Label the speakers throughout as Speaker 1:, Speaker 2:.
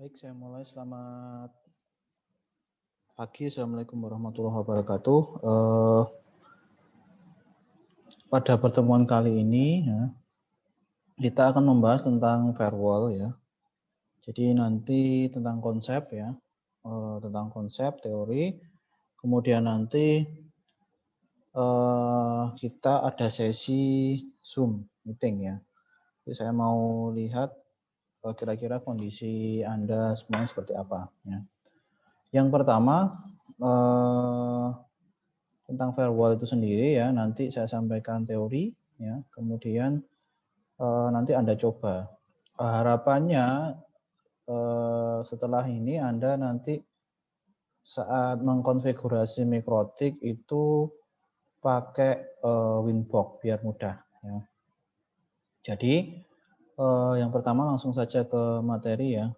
Speaker 1: Baik, saya mulai. Selamat pagi. Assalamualaikum warahmatullahi wabarakatuh. Pada pertemuan kali ini, ya, kita akan membahas tentang firewall, ya. Jadi nanti tentang konsep, ya, tentang konsep teori. Kemudian nanti kita ada sesi Zoom meeting, ya. Jadi saya mau lihat kira-kira kondisi Anda semuanya seperti apa, ya. Yang pertama, tentang firewall itu sendiri, ya, nanti saya sampaikan teori, ya, kemudian nanti Anda coba. Harapannya setelah ini Anda nanti saat mengkonfigurasi mikrotik itu pakai Winbox biar mudah, ya. Jadi yang pertama langsung saja ke materi, ya.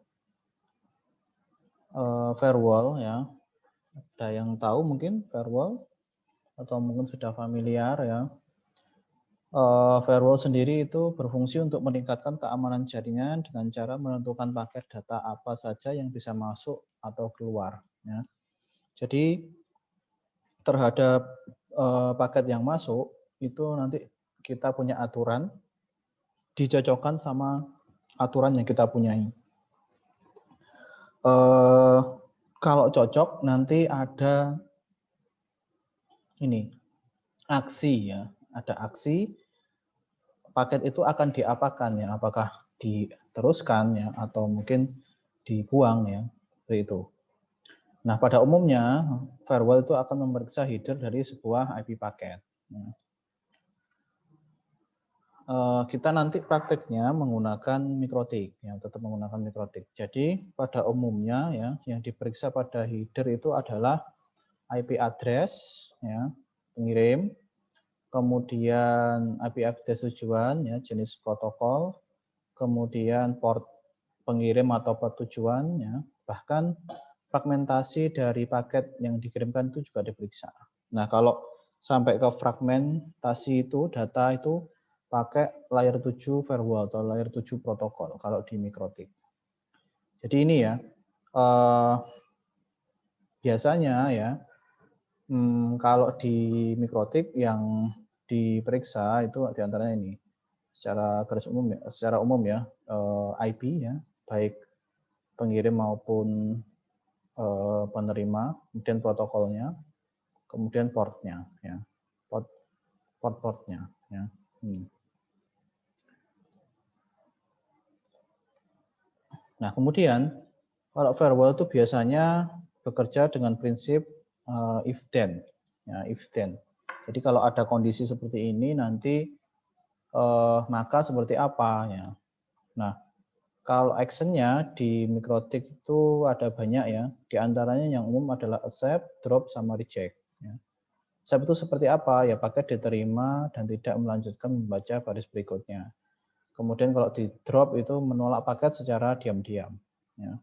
Speaker 1: Firewall, ya. Ada yang tahu mungkin firewall atau mungkin sudah familiar, ya. Firewall sendiri itu berfungsi untuk meningkatkan keamanan jaringan dengan cara menentukan paket data apa saja yang bisa masuk atau keluar, ya. Jadi terhadap paket yang masuk itu nanti kita punya aturan, dicocokkan sama aturan yang kita punyai. Kalau cocok nanti ada ini aksi, ya, ada aksi. Paket itu akan diapakan, ya, apakah diteruskan, ya, atau mungkin dibuang, ya, seperti itu. Nah, pada umumnya firewall itu akan memeriksa header dari sebuah IP paket. Ya. Kita nanti prakteknya menggunakan mikrotik, ya, tetap menggunakan mikrotik. Jadi pada umumnya, ya, yang diperiksa pada header itu adalah IP address, ya, pengirim, kemudian IP address tujuan, ya, jenis protokol, kemudian port pengirim atau port tujuan, ya, bahkan fragmentasi dari paket yang dikirimkan itu juga diperiksa. Nah, kalau sampai ke fragmentasi itu, data itu pakai layer 7 firewall atau layer 7 protokol kalau di mikrotik. Jadi ini, ya, biasanya, ya, kalau di mikrotik yang diperiksa itu diantaranya ini, secara garis umum, ya, secara umum, ya, IP, ya, baik pengirim maupun penerima, kemudian protokolnya, kemudian portnya, ya, portnya, ya. Nah, kemudian kalau firewall itu biasanya bekerja dengan prinsip if then, ya, if then. Jadi kalau ada kondisi seperti ini nanti maka seperti apa, ya. Nah, kalau actionnya di mikrotik itu ada banyak, ya. Di antaranya yang umum adalah accept, drop, sama reject. Ya. Accept itu seperti apa? Ya, paket diterima dan tidak melanjutkan membaca baris berikutnya. Kemudian kalau di drop itu menolak paket secara diam-diam. Ya.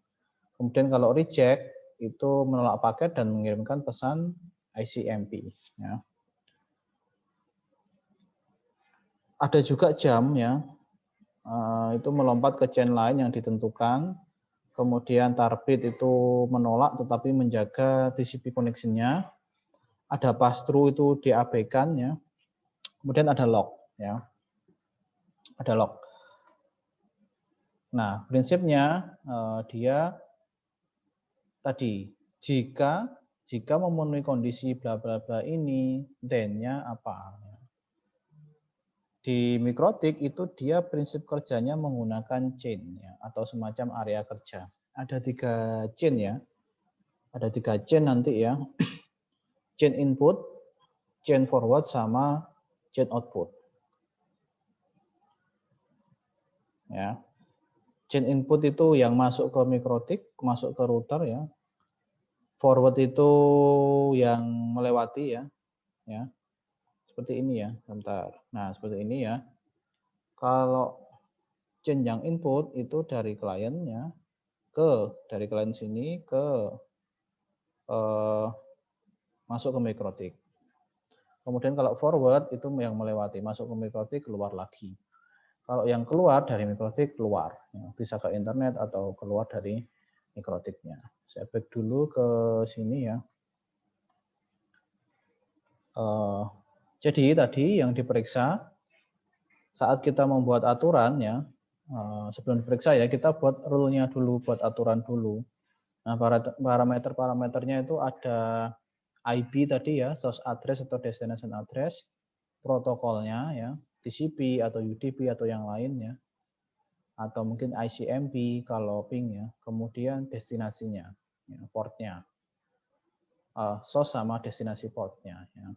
Speaker 1: Kemudian kalau reject itu menolak paket dan mengirimkan pesan ICMP. Ya. Ada juga jam, ya, itu melompat ke chain lain yang ditentukan. Kemudian tarbit itu menolak tetapi menjaga TCP connection-nya. Ada pass-through itu diabaikan, ya. Kemudian ada lock, ya. Ada lock. Nah, prinsipnya dia tadi jika memenuhi kondisi bla bla bla ini, then-nya apa? Di mikrotik itu dia prinsip kerjanya menggunakan chain, ya, atau semacam area kerja. Ada 3 chain, ya. Ada 3 chain nanti, ya. Chain input, chain forward, sama chain output. Ya. Chain input itu yang masuk ke mikrotik, masuk ke router, ya. Forward itu yang melewati, ya. Ya. Seperti ini, ya. Bentar. Nah, seperti ini, ya. Kalau chain yang input itu dari kliennya dari klien sini ke masuk ke mikrotik. Kemudian kalau forward itu yang melewati, masuk ke mikrotik, keluar lagi. Kalau yang keluar dari mikrotik keluar, ya, bisa ke internet atau keluar dari mikrotiknya. Saya back dulu ke sini ya. Jadi tadi yang diperiksa saat kita membuat aturan ya, sebelum diperiksa ya kita buat rule-nya dulu, buat aturan dulu. Nah, parameter-parameternya itu ada IP tadi ya, source address atau destination address, protokolnya ya, TCP atau UDP atau yang lainnya, atau mungkin ICMP kalau ping ya, kemudian destinasinya, ya, portnya, source sama destinasi portnya. Ya.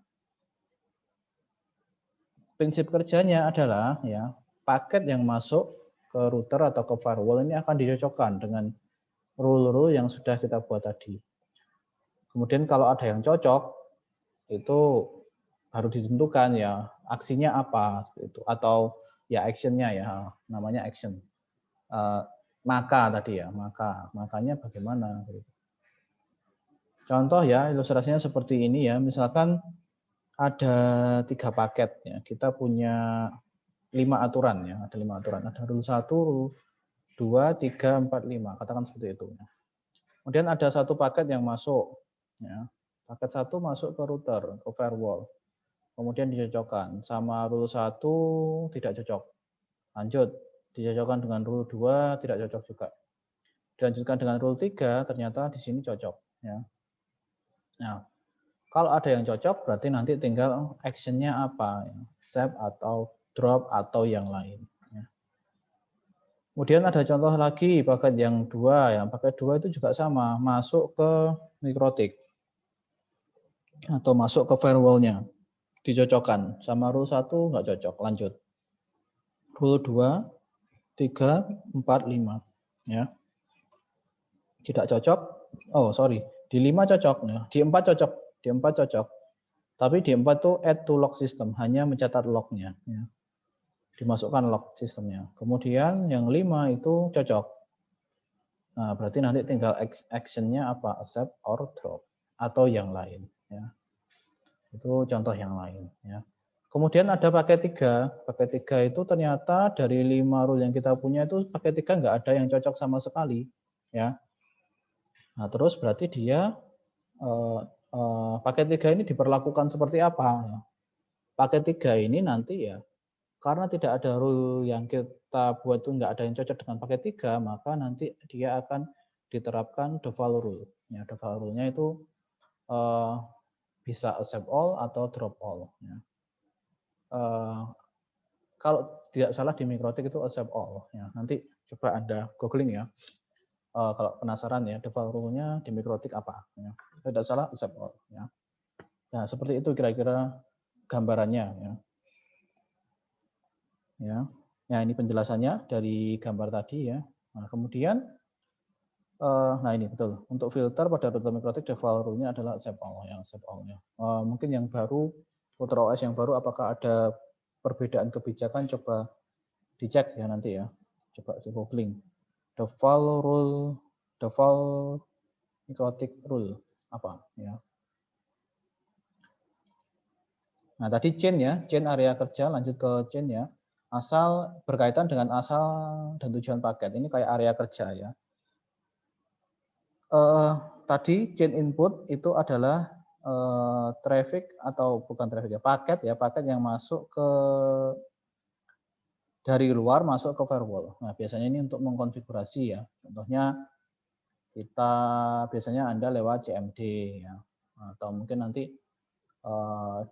Speaker 1: Prinsip kerjanya adalah ya paket yang masuk ke router atau ke firewall ini akan dicocokkan dengan rule-rule yang sudah kita buat tadi. Kemudian kalau ada yang cocok, itu baru ditentukan ya aksinya apa itu atau ya actionnya ya namanya action. Maka tadi ya makanya bagaimana? Contoh ya ilustrasinya seperti ini ya, misalkan ada 3 paket ya, kita punya 5 aturan ya, ada 5 aturan, ada rule 1, rule 2, 3, 4, 5, katakan seperti itu. Kemudian ada satu paket yang masuk, ya. Paket 1 masuk ke router, ke firewall, kemudian dicocokkan, sama rule 1 tidak cocok, lanjut, dicocokkan dengan rule 2 tidak cocok juga. Dilanjutkan dengan rule 3, ternyata di sini cocok. Ya. Nah, kalau ada yang cocok, berarti nanti tinggal action-nya apa, ya. Accept atau drop atau yang lain. Ya. Kemudian ada contoh lagi paket yang 2, yang paket 2 itu juga sama, masuk ke mikrotik atau masuk ke firewall-nya, dicocokkan sama rule 1 nggak cocok, lanjut. Rule 2, 3, 4, 5. Ya. Tidak cocok, di 5 cocok, ya. Di 4 cocok, di 4 cocok. Tapi di 4 tuh add to log system, hanya mencatat lognya. Ya. Dimasukkan log sistemnya. Kemudian yang 5 itu cocok. Nah, berarti nanti tinggal action-nya apa? Accept or drop atau yang lain. Ya. Itu contoh yang lain. Ya. Kemudian ada paket 3. Paket 3 itu ternyata dari 5 rule yang kita punya itu paket 3 nggak ada yang cocok sama sekali. Ya. Nah, terus berarti dia paket 3 ini diperlakukan seperti apa? Paket 3 ini nanti ya, karena tidak ada rule yang kita buat itu nggak ada yang cocok dengan paket 3, maka nanti dia akan diterapkan default rule. Ya, default rule-nya itu bisa accept all atau drop all. Ya. Kalau tidak salah di mikrotik itu accept all. Ya. Nanti coba Anda googling ya. Kalau penasaran ya, default rule-nya di mikrotik apa. Ya. Tidak salah accept all. Ya. Nah, seperti itu kira-kira gambarannya. Ya. Ya. Nah, ini penjelasannya dari gambar tadi ya. Nah, kemudian nah ini betul. Untuk filter pada router mikrotik default rule-nya adalah accept all, yang accept all-nya. Mungkin yang baru router OS yang baru apakah ada perbedaan kebijakan, coba dicek ya nanti ya. Coba di googling. Default rule, default mikrotik rule apa ya. Nah, tadi chain ya, chain area kerja, lanjut ke chain ya. Asal berkaitan dengan asal dan tujuan paket. Ini kayak area kerja ya. Tadi chain input itu adalah traffic atau bukan traffic ya, paket yang masuk ke dari luar masuk ke firewall. Nah, biasanya ini untuk mengkonfigurasi ya. Contohnya kita biasanya Anda lewat CMD ya. Atau mungkin nanti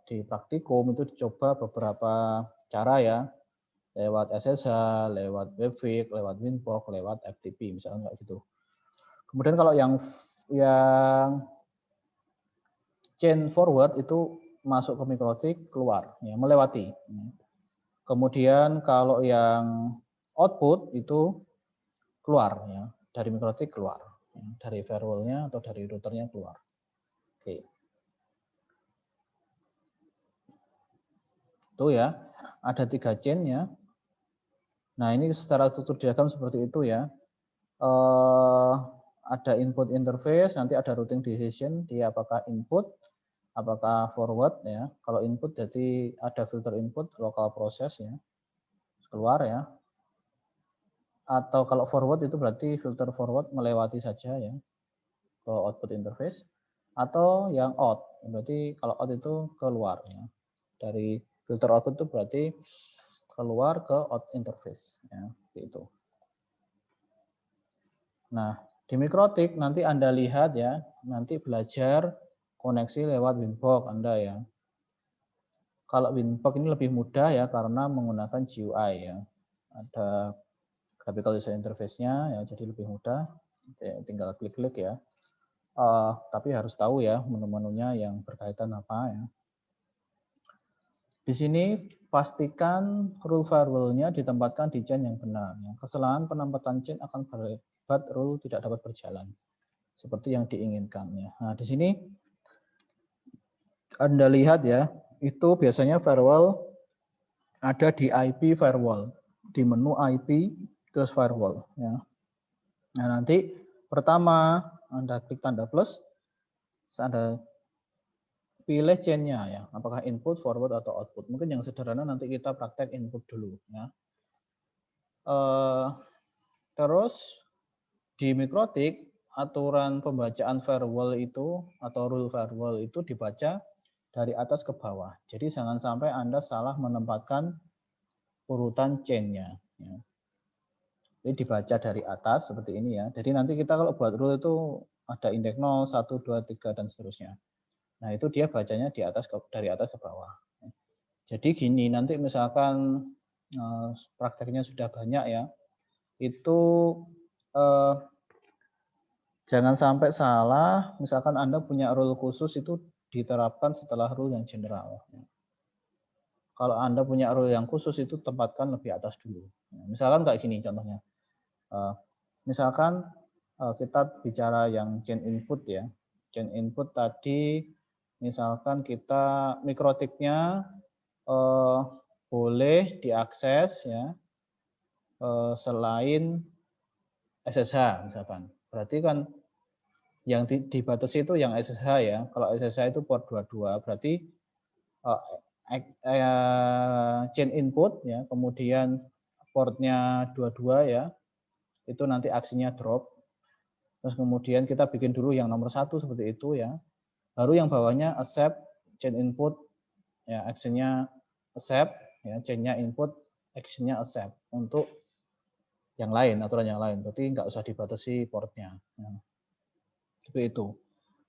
Speaker 1: di praktikum itu dicoba beberapa cara ya. Lewat SSH, lewat Webvik, lewat Winbox, lewat FTP misalnya enggak gitu. Kemudian kalau yang chain forward itu masuk ke mikrotik keluar ya, melewati. Kemudian kalau yang output itu keluar ya, dari mikrotik keluar, ya, dari firewall-nya atau dari routernya keluar. Oke. Itu ya, ada 3 chain ya. Nah, ini secara struktur diagram seperti itu ya. Ada input interface, nanti ada routing decision, dia apakah input, apakah forward ya. Kalau input jadi ada filter input, local process ya, keluar ya. atau kalau forward itu berarti filter forward melewati saja ya ke output interface, atau yang out berarti kalau out itu keluar ya. Dari filter output itu berarti keluar ke out interface ya, itu. Nah, di Mikrotik nanti Anda lihat ya, nanti belajar koneksi lewat Winbox Anda ya. Kalau Winbox ini lebih mudah ya karena menggunakan GUI ya. Ada graphical user interface-nya ya, jadi lebih mudah. Tinggal klik-klik ya. Tapi harus tahu ya menu-menunya yang berkaitan apa ya. Di sini pastikan rule firewall-nya ditempatkan di chain yang benar. Ya. Kesalahan penempatan chain akan berakibat rule tidak dapat berjalan seperti yang diinginkan ya. Nah, di sini Anda lihat ya, itu biasanya firewall ada di IP firewall, di menu IP terus firewall ya. Nah, nanti pertama Anda klik tanda plus, Anda pilih chain-nya ya, apakah input, forward atau output. Mungkin yang sederhana nanti kita praktek input dulu ya. Terus di Mikrotik aturan pembacaan firewall itu atau rule firewall itu dibaca dari atas ke bawah. Jadi jangan sampai Anda salah menempatkan urutan chain-nya. Ya. Jadi dibaca dari atas seperti ini ya. Jadi nanti kita kalau buat rule itu ada indeks 0, 1, 2, 3 dan seterusnya. Nah itu dia bacanya dari atas ke bawah. Jadi gini, nanti misalkan prakteknya sudah banyak ya, itu jangan sampai salah, misalkan Anda punya rule khusus itu diterapkan setelah rule yang general. Kalau Anda punya rule yang khusus itu tempatkan lebih atas dulu. Misalkan kayak gini contohnya. Misalkan kita bicara yang chain input ya. Chain input tadi misalkan kita mikrotiknya boleh diakses ya selain SSH misalkan. Berarti kan yang dibatasi itu yang SSH ya. Kalau SSH itu port 22 berarti chain input ya, kemudian portnya 22 ya. Itu nanti aksinya drop. Terus kemudian kita bikin dulu yang nomor 1 seperti itu ya. Baru yang bawahnya accept chain input ya, actionnya accept ya, chainnya input, actionnya accept untuk yang lain, aturan yang lain. Berarti nggak usah dibatasi portnya. Ya. Seperti itu.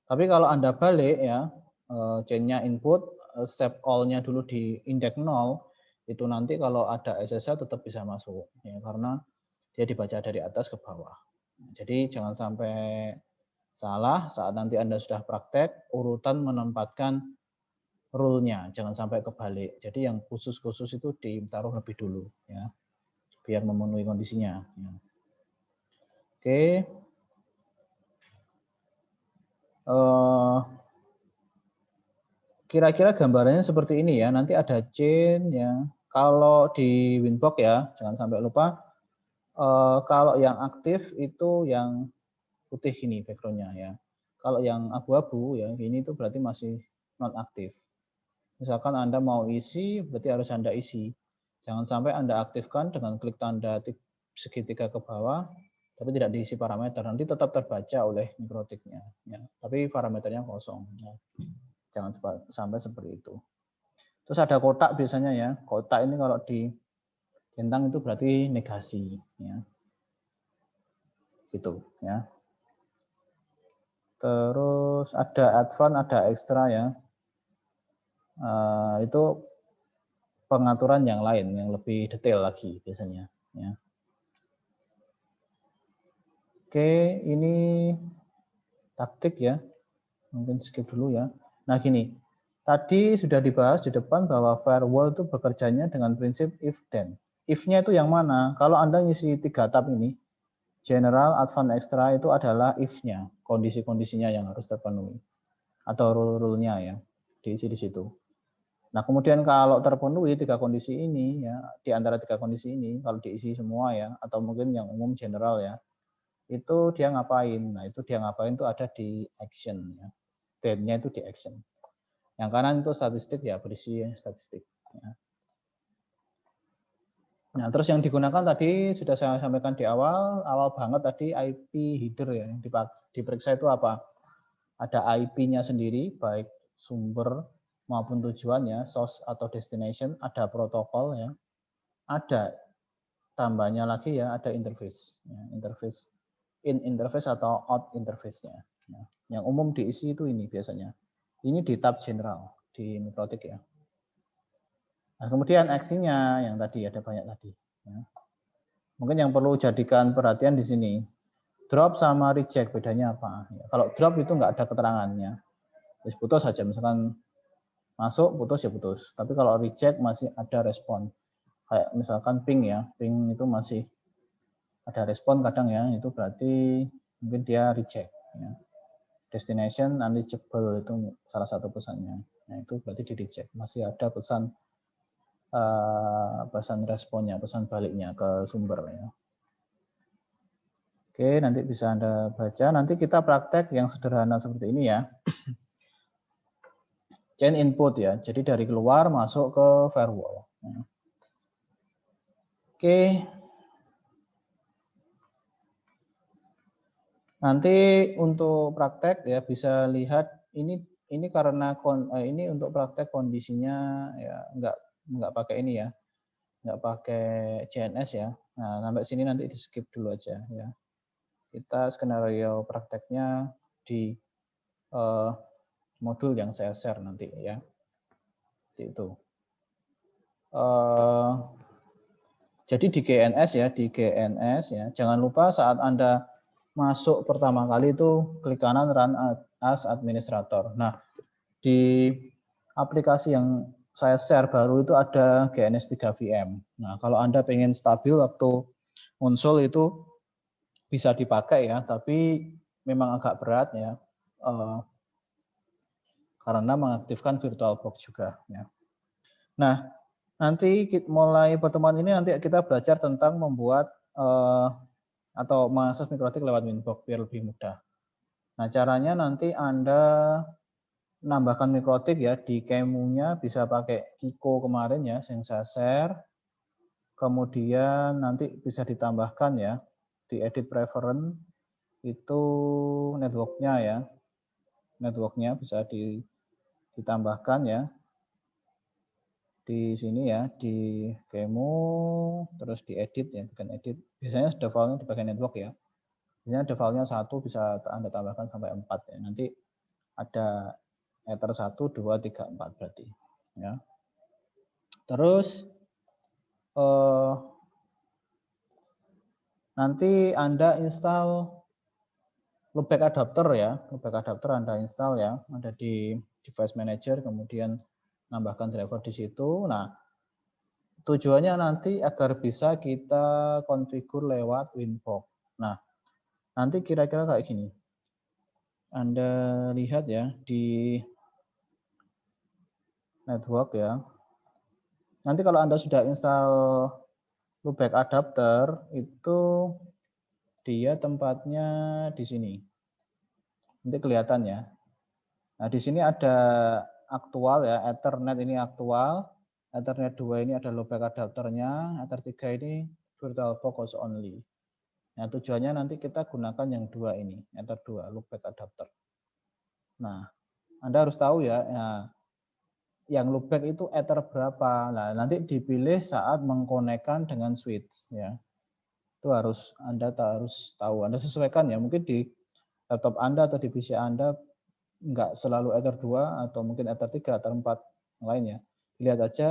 Speaker 1: Tapi kalau Anda balik ya, chainnya input, accept all-nya dulu di indeks 0, itu nanti kalau ada SSH tetap bisa masuk ya, karena dia dibaca dari atas ke bawah. Jadi jangan sampai salah saat nanti Anda sudah praktek, urutan menempatkan rule-nya, jangan sampai kebalik. Jadi yang khusus-khusus itu ditaruh lebih dulu ya, biar memenuhi kondisinya. Ya. Oke. Kira-kira gambarannya seperti ini ya. Nanti ada chain ya. Kalau di Winbox ya, jangan sampai lupa. Kalau yang aktif itu yang putih ini backgroundnya ya. Kalau yang abu-abu ya, ini itu berarti masih non aktif. Misalkan Anda mau isi, berarti harus Anda isi. Jangan sampai Anda aktifkan dengan klik tanda segitiga ke bawah, tapi tidak diisi parameter. Nanti tetap terbaca oleh mikrotiknya. Ya. Tapi parameternya kosong. Ya. Jangan sampai seperti itu. Terus ada kotak biasanya ya. Kotak ini kalau di centang itu berarti negasi. Ya. Gitu ya. Terus ada advance, ada extra ya. Itu pengaturan yang lain, yang lebih detail lagi biasanya. Ya. Oke, ini taktik ya. Mungkin skip dulu ya. Nah gini, tadi sudah dibahas di depan bahwa firewall itu bekerjanya dengan prinsip if then. If-nya itu yang mana? Kalau Anda ngisi 3 tab ini, general, advanced, extra itu adalah if-nya, kondisi-kondisinya yang harus terpenuhi. Atau rule-rule-nya ya, diisi di situ. Nah kemudian kalau terpenuhi 3 kondisi ini, ya di antara 3 kondisi ini, kalau diisi semua ya, atau mungkin yang umum general ya, itu dia ngapain? Nah itu dia ngapain itu ada di action ya. Then-nya itu di action. Yang kanan itu statistik ya, berisi statistik. Ya. Nah, terus yang digunakan tadi sudah saya sampaikan di awal banget tadi IP header ya. Yang diperiksa itu apa? Ada IP-nya sendiri, baik sumber maupun tujuannya, source atau destination, ada protokol ya, ada tambahnya lagi ya, ada interface. Ya, interface in interface atau out interface-nya. Nah, yang umum diisi itu ini biasanya. Ini di tab general di Mikrotik ya. Nah, kemudian aksinya yang tadi ada banyak tadi. Ya. Mungkin yang perlu jadikan perhatian di sini, drop sama reject bedanya apa? Ya, kalau drop itu nggak ada keterangannya, terus putus saja. Misalkan masuk putus ya putus. Tapi kalau reject masih ada respon. Kayak misalkan ping ya, ping itu masih ada respon kadang ya, itu berarti mungkin dia reject. Ya. Destination unreachable itu salah satu pesannya. Nah itu berarti di reject. Masih ada pesan responnya, pesan baliknya ke sumber ya. Oke, nanti bisa Anda baca. Nanti kita praktek yang sederhana seperti ini ya. Chain input ya. Jadi dari keluar masuk ke firewall. Oke. Nanti untuk praktek ya bisa lihat ini karena ini untuk praktek kondisinya ya nggak pakai ini ya. Nggak pakai CNS ya. Nah, sampai sini nanti di skip dulu aja ya. Kita skenario prakteknya di modul yang saya share nanti ya. Seperti itu. Jadi di GNS ya, jangan lupa saat Anda masuk pertama kali itu klik kanan run as administrator. Nah, di aplikasi yang saya share baru itu ada GNS 3 VM. Nah, kalau Anda pengen stabil waktu muncul itu bisa dipakai ya, tapi memang agak berat ya, karena mengaktifkan VirtualBox juga. Ya. Nah, nanti mulai pertemuan ini nanti kita belajar tentang membuat atau mengakses Mikrotik lewat Winbox biar lebih mudah. Nah, caranya nanti Anda menambahkan Mikrotik ya di Kemu-nya bisa pakai Kiko kemarin ya yang saya share. Kemudian nanti bisa ditambahkan ya di edit preference itu network-nya ya. Network-nya bisa ditambahkan ya. Di sini ya di Kemu terus di edit ya, bukan edit. Biasanya default-nya di bagian network ya. Biasanya default-nya 1 bisa Anda tambahkan sampai 4 ya. Nanti ada ether 1, 2, 3, 4 berarti. Ya. Terus nanti Anda install loopback adapter ya. Loopback adapter Anda install ya. Ada di device manager, kemudian nambahkan driver di situ. Nah, tujuannya nanti agar bisa kita konfigur lewat Winbox. Nah, nanti kira-kira kayak gini. Anda lihat ya di network ya. Nanti kalau Anda sudah install loopback adapter itu dia tempatnya di sini. Nanti kelihatan ya. Nah, di sini ada aktual ya, Ethernet ini aktual, Ethernet 2 ini ada loopback adapternya, Ether 3 ini VirtualBox only. Nah, tujuannya nanti kita gunakan yang dua ini, Ether 2, loopback adapter. Nah, Anda harus tahu ya, yang loopback itu Ether berapa. Nah, nanti dipilih saat mengkonekkan dengan switch ya. Itu Anda harus tahu. Anda sesuaikan ya. Mungkin di laptop Anda atau di PC Anda enggak selalu Ether 2 atau mungkin Ether 3 atau 4 yang lain ya. Lihat aja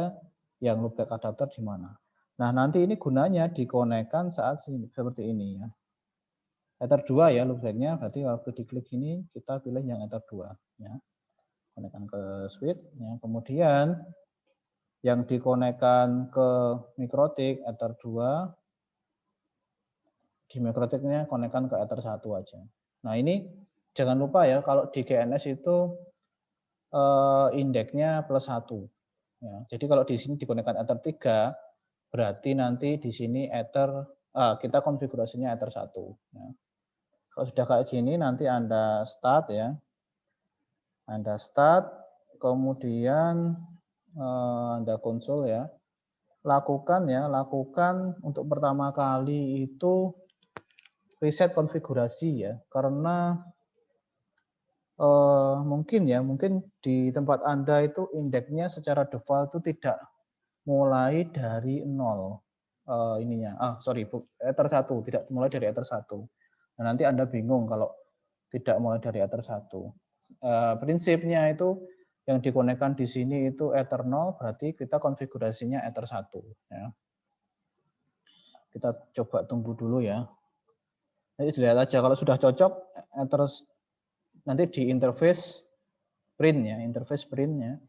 Speaker 1: yang loopback adapter di mana. Nah, nanti ini gunanya dikonekkan saat seperti ini ya. Ether 2 ya loopbacknya, berarti waktu diklik ini kita pilih yang Ether 2 ya. Konekkan ke switch ya. Kemudian yang dikonekkan ke Mikrotik Ether 2, di Mikrotiknya konekkan ke Ether 1 aja. Nah, ini jangan lupa ya kalau di GNS itu indeksnya +1 ya. Jadi kalau di sini dikonekkan Ether 3 berarti nanti di sini kita konfigurasinya Ether 1 ya. Kalau sudah kayak gini nanti Anda start ya. Anda start kemudian Anda konsol ya. lakukan untuk pertama kali itu reset konfigurasi ya, karena mungkin di tempat Anda itu indeksnya secara default itu tidak mulai dari 0 ether 1, tidak mulai dari ether 1. Nah, nanti Anda bingung kalau tidak mulai dari ether 1. Prinsipnya itu yang dikonekkan di sini itu ether 0, berarti kita konfigurasinya ether 1 ya. Kita coba tunggu dulu ya. Nanti dilihat aja kalau sudah cocok ether nanti di interface print ya, interface printnya.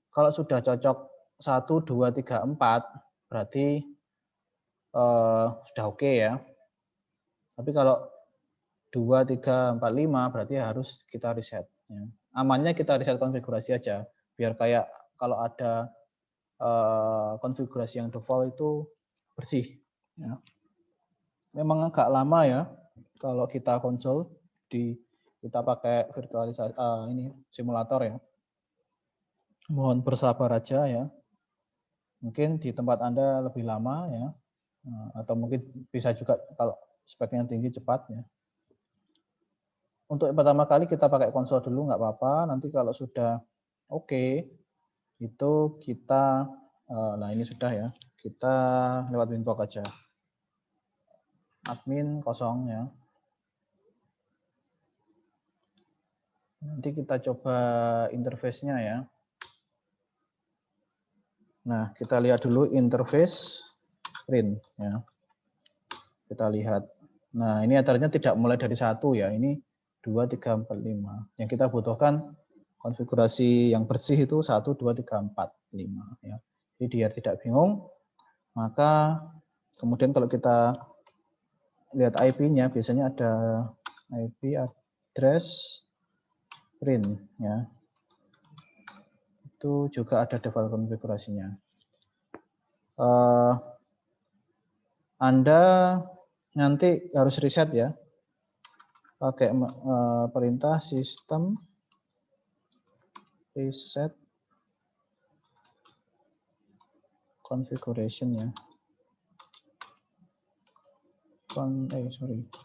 Speaker 1: Kalau sudah cocok 1, 2, 3, 4 berarti sudah oke ya. Tapi kalau 2, 3, 4, 5 berarti harus kita reset. Ya. Amannya kita reset konfigurasi aja, biar kayak kalau ada konfigurasi yang default itu bersih. Ya. Memang agak lama ya kalau kita konsol kita pakai virtualisasi simulator ya. Mohon bersabar aja ya. Mungkin di tempat Anda lebih lama ya, atau mungkin bisa juga kalau speknya tinggi cepat ya. Untuk yang pertama kali kita pakai konsol dulu nggak apa-apa. Nanti kalau sudah oke, itu kita, nah ini sudah ya, kita lewat winbox aja. Admin kosong ya. Nanti kita coba interface-nya ya. Nah, kita lihat dulu interface print ya. Kita lihat. Nah, ini ethernya tidak mulai dari 1 ya. Ini 2, 3, 4, 5. Yang kita butuhkan konfigurasi yang bersih itu 1, 2, 3, 4, 5 ya. Jadi biar tidak bingung, maka kemudian kalau kita lihat IP-nya biasanya ada IP address print ya. Itu juga ada default konfigurasinya. Anda nanti harus reset ya, pakai perintah system reset configuration ya.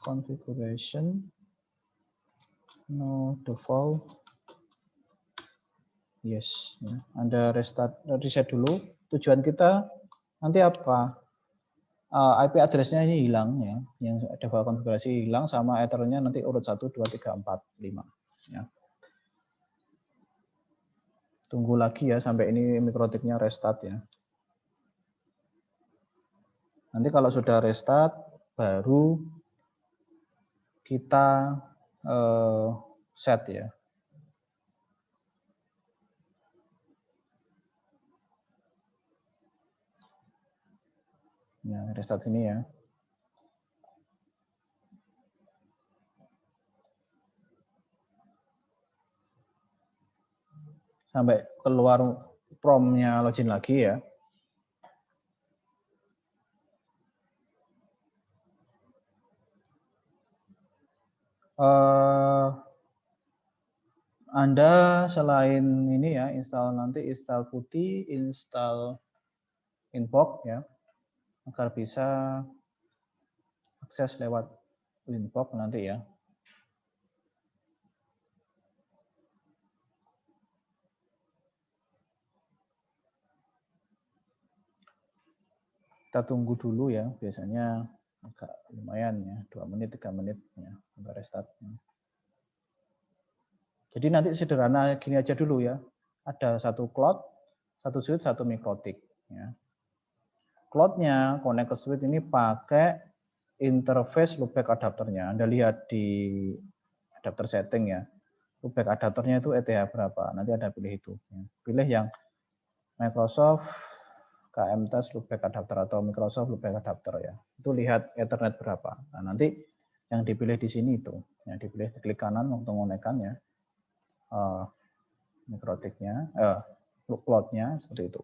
Speaker 1: Configuration no default yes ya. Anda reset dulu. Tujuan kita nanti apa? IP address-nya ini hilang ya, yang default konfigurasi hilang, sama ethernya nanti urut 1, 2, 3, 4, 5 ya. Tunggu lagi ya sampai ini mikrotiknya restart ya. Nanti kalau sudah restart baru kita set ya. Ya, restart sini ya. Sampai keluar prompt-nya login lagi ya. Anda selain ini ya, install putih, install inbox ya, agar bisa akses lewat inbox nanti ya. Kita tunggu dulu ya, biasanya agak lumayan ya, 2 menit, 3 menit ya, sampai restart. Jadi nanti sederhana gini aja dulu ya, ada satu cloud, satu switch, satu mikrotik. Ya. Cloud-nya, connect ke switch ini pakai interface loopback adapternya. Anda lihat di adapter setting ya, loopback adapternya itu ETH berapa, nanti Anda pilih itu. Ya. Pilih yang Microsoft KMTest loopback adapter atau Microsoft loopback adapter ya. Itu lihat Ethernet berapa. Nah, nanti yang dipilih di sini itu. Yang dipilih klik kanan untuk mengonekkan ya. Mikrotiknya, cloud-nya seperti itu.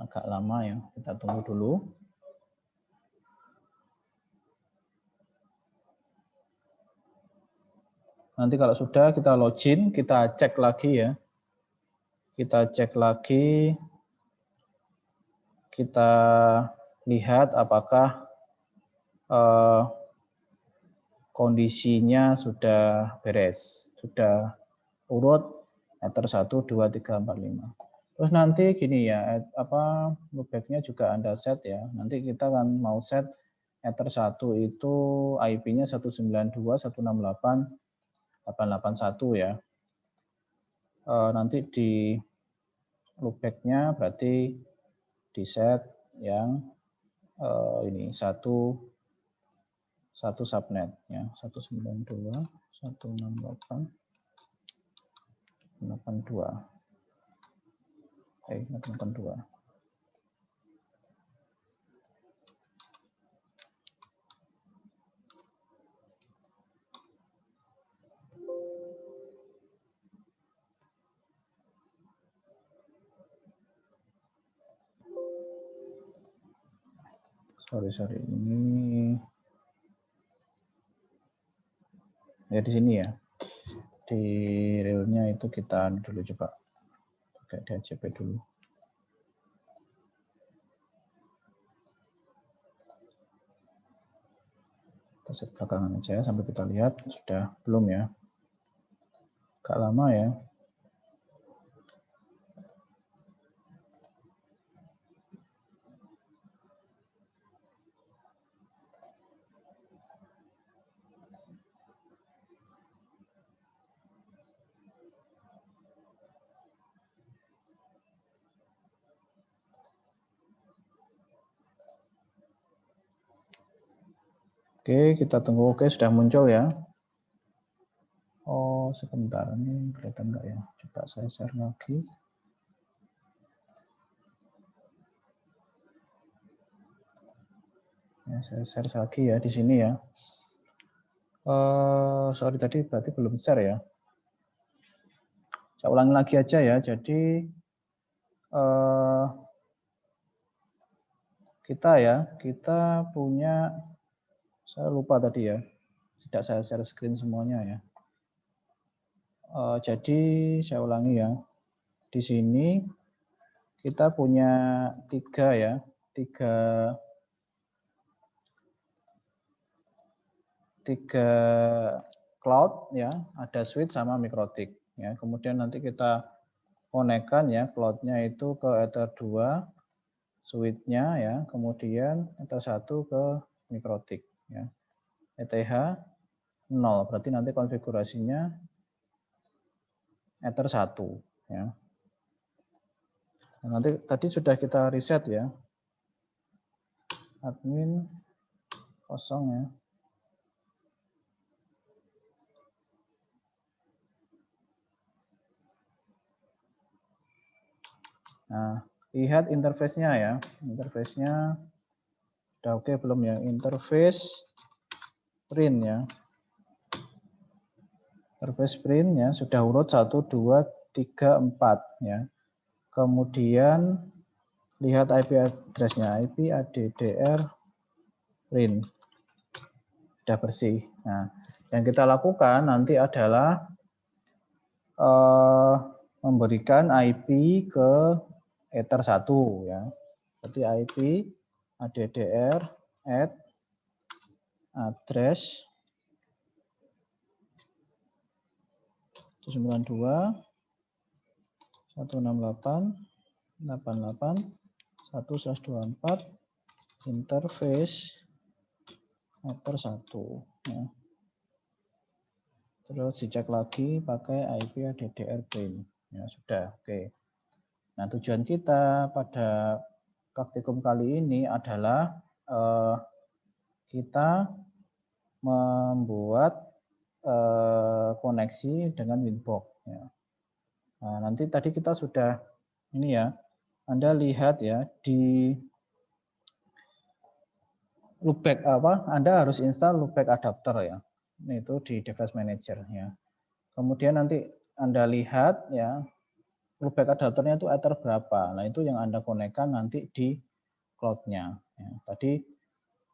Speaker 1: Agak lama ya, kita tunggu dulu. Nanti kalau sudah kita login, kita cek lagi ya. Kita cek lagi, kita lihat apakah kondisinya sudah beres, sudah urut Ether 1, 2, 3, 4, 5. Terus nanti gini ya, loopback-nya juga Anda set ya. Nanti kita kan mau set Ether 1 itu IP-nya 192.168.881 ya. Nanti di loopback-nya berarti di set yang ini satu subnet ya, 192.168.82. Oke, 82. Sorry, ini ya di sini ya. Di realnya itu kita dulu coba pakai DHCP dulu. Kita set belakangan aja sampai kita lihat sudah belum ya. Agak lama ya. Oke, kita tunggu. Oke, sudah muncul ya. Oh, sebentar. Ini kelihatan enggak ya? Coba saya share lagi. Ya, saya share lagi ya di sini ya. Sorry tadi berarti belum share ya. Saya ulangi lagi aja ya. Jadi kita punya, saya lupa tadi ya. Tidak saya share screen semuanya ya. Jadi saya ulangi ya. Di sini kita punya tiga cloud ya, ada switch sama mikrotik ya. Kemudian nanti kita konekkan ya cloud-nya itu ke Ether 2, switch-nya ya, kemudian Ether 1 ke mikrotik ya. ETH 0, berarti nanti konfigurasinya Ether 1 ya. Nah, nanti tadi sudah kita reset ya. Admin kosong ya. Nah, lihat interface-nya ya. Interface-nya udah oke belum ya? Interface print ya. Interface print-nya sudah urut 1, 2, 3, 4 ya. Kemudian lihat IP address-nya, IP addr print. Sudah bersih. Nah, yang kita lakukan nanti adalah memberikan IP ke Ether 1 ya. Berarti IP addr address 192.168.88.1/24 interface Ether 1 ya. Terus dicek lagi pakai IP addr print ya, sudah oke. Nah, tujuan kita pada praktikum kali ini adalah kita membuat koneksi dengan Winbox ya. Nah, nanti tadi kita sudah ini ya, Anda lihat ya di loopback Anda harus install loopback adapter ya. Ini itu di device manager ya. Kemudian nanti Anda lihat ya loopback adapternya itu Ether berapa. Nah, itu yang Anda konekkan nanti di cloud-nya. Ya. Tadi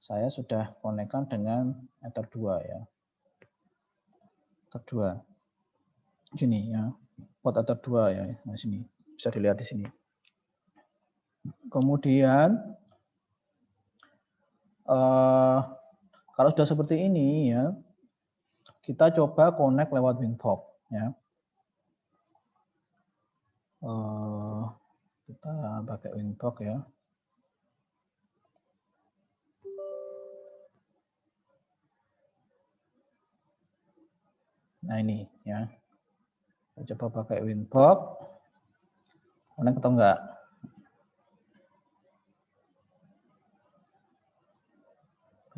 Speaker 1: saya sudah konekkan dengan Ether 2 ya. Adapter 2. Sini ya. Port adapter 2 ya. Nah, sini. Bisa dilihat di sini. Kemudian kalau sudah seperti ini ya, kita coba connect lewat Winbox ya. Kita pakai Winbox ya. Nah ini ya. Kita coba pakai Winbox. Connect atau enggak?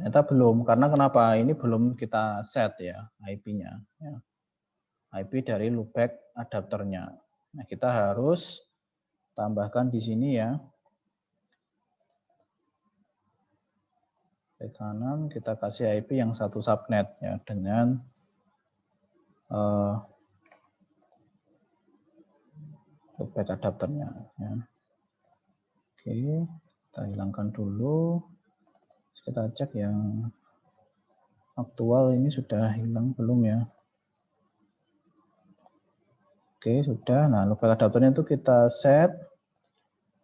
Speaker 1: Ternyata belum, karena kenapa? Ini belum kita set ya IP-nya. Ya. IP dari loopback adapternya. Nah, kita harus tambahkan di sini ya. Di kanan kita kasih IP yang satu subnet ya dengan loopback adapternya. Ya. Oke, kita hilangkan dulu. Kita cek yang aktual ini sudah hilang belum ya? Oke, sudah. Nah, loopback adapternya itu kita set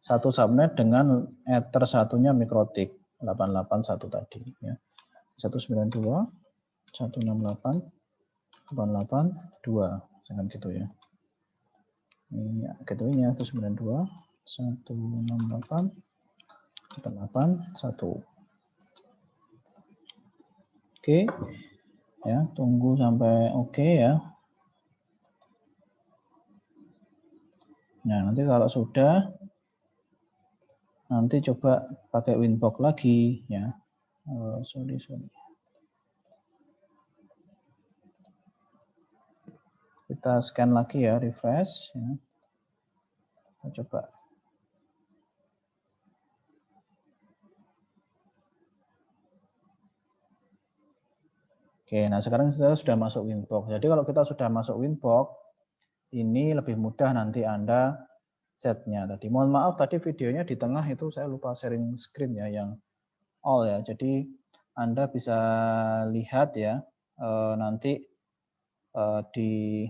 Speaker 1: satu subnet dengan ether satunya mikrotik 881 tadi ya. 192 168 882 jangan gitu ya. Ini gateway-nya 192 168 881. Oke, ya tunggu sampai oke ya. Nah nanti kalau sudah, nanti coba pakai Winbox lagi ya. Sorry. Kita scan lagi ya, refresh. Ya. Kita coba. Oke, nah sekarang kita sudah masuk Winbox. Jadi kalau kita sudah masuk Winbox, ini lebih mudah nanti Anda setnya tadi. Mohon maaf tadi videonya di tengah itu saya lupa sharing screen ya yang all ya. Jadi Anda bisa lihat ya nanti di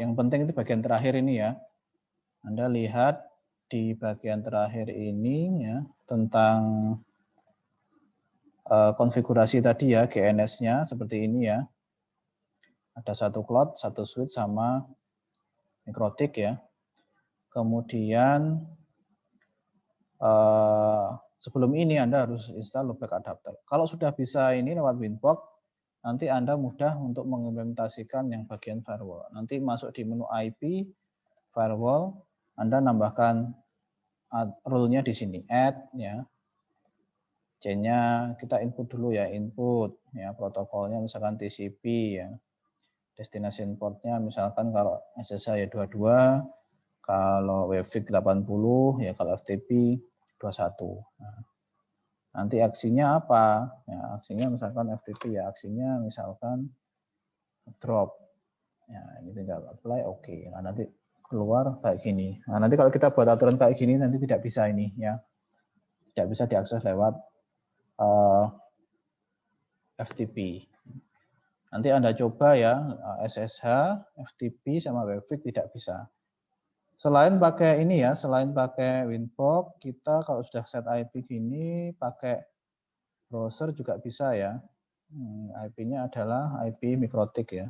Speaker 1: yang penting itu bagian terakhir ini ya. Anda lihat di bagian terakhir ini ya tentang konfigurasi tadi ya, GNS-nya seperti ini ya. Ada satu cloud, satu switch sama mikrotik ya. Kemudian sebelum ini Anda harus install loopback adapter. Kalau sudah bisa ini lewat Winbox, nanti Anda mudah untuk mengimplementasikan yang bagian firewall. Nanti masuk di menu IP, firewall, Anda nambahkan rule-nya di sini, add ya. C-nya kita input dulu ya, input ya, protokolnya misalkan TCP ya. Destination port-nya misalkan kalau SSH ya 22, kalau WiFi 80 ya, kalau FTP 21. Nah, nanti aksinya apa? Ya, aksinya misalkan FTP ya, aksinya misalkan drop. Ya, ini tinggal apply oke. Nah, nanti keluar kayak gini. Nah, nanti kalau kita buat aturan kayak gini nanti tidak bisa ini ya. Tidak bisa diakses lewat FTP. Nanti Anda coba ya, SSH, FTP, sama WiFi tidak bisa. Selain pakai ini ya, selain pakai Winbox, kita kalau sudah set IP gini, pakai browser juga bisa ya. IP-nya adalah IP mikrotik ya.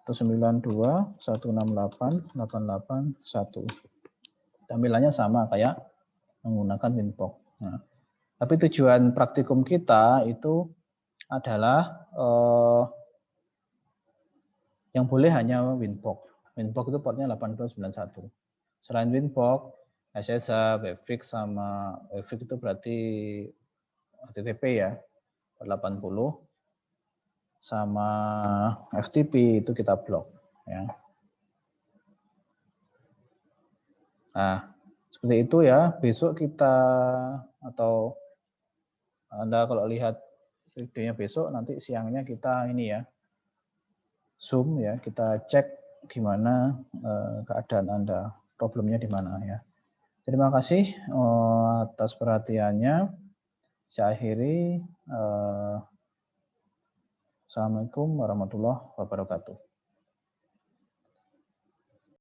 Speaker 1: 192.168.881. Tampilannya sama kayak menggunakan Winbox. Nah, tapi tujuan praktikum kita itu adalah yang boleh hanya Winbox. Winbox itu portnya 8291. Selain Winbox, SSH, WiFi sama WiFi itu berarti HTTP ya, 80 sama FTP itu kita blok ya. Nah, seperti itu ya. Besok kita atau Anda kalau lihat videonya besok nanti siangnya kita ini ya. Zoom ya, kita cek gimana keadaan Anda, problemnya di mana ya. Terima kasih atas perhatiannya. Saya akhiri Assalamualaikum warahmatullahi wabarakatuh.